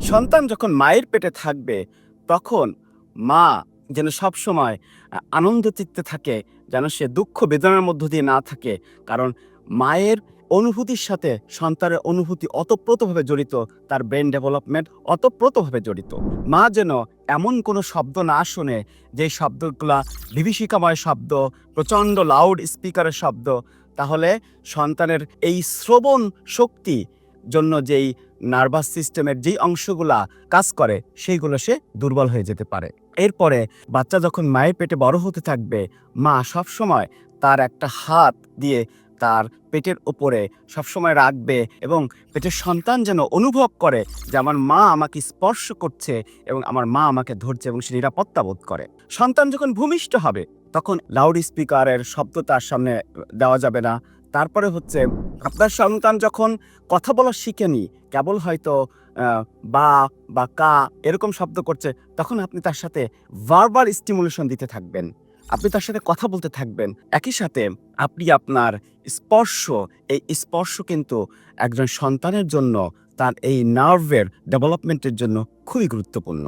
সন্তান যখন মায়ের পেটে থাকবে, তখন মা যেন সবসময় আনন্দচিত্তে থাকে, যেন সে দুঃখ বেদনার মধ্য দিয়ে না থাকে। কারণ মায়ের অনুভূতির সাথে সন্তানের অনুভূতি ওতপ্রোতভাবে জড়িত, তার ব্রেইন ডেভেলপমেন্ট ওতপ্রোতভাবে জড়িত। মা যেন এমন কোনো শব্দ না শোনে, যেই শব্দগুলা বিভীষিকাময় শব্দ, প্রচণ্ড লাউড স্পিকারের শব্দ। তাহলে সন্তানের এই শ্রবণ শক্তি জন্য যেই নার্ভাস সিস্টেমের যেই অংশগুলা কাজ করে, সেইগুলো সে দুর্বল হয়ে যেতে পারে। এরপরে বাচ্চা যখন মায়ের পেটে বড় হতে থাকবে, মা সবসময় তার একটা হাত দিয়ে তার পেটের উপরে সবসময় রাখবে এবং পেটের সন্তান যেন অনুভব করে যে আমার মা আমাকে স্পর্শ করছে এবং আমার মা আমাকে ধরছে, এবং সে নিরাপত্তা বোধ করে। সন্তান যখন ভূমিষ্ঠ হবে, তখন লাউড স্পিকারের শব্দ তার সামনে দেওয়া যাবে না। তারপরে হচ্ছে, আপনার সন্তান যখন কথা বলা শিখেনি, কেবল হয়তো বা বা কা এরকম শব্দ করছে, তখন আপনি তার সাথে ভার্বাল স্টিমুলেশন দিতে থাকবেন। আপনি তার সাথে কথা বলতে থাকবেন। একই সাথে আপনি আপনার স্পর্শ, এই স্পর্শ কিন্তু একজন সন্তানের জন্য, তার এই নার্ভের ডেভেলপমেন্টের জন্য খুবই গুরুত্বপূর্ণ।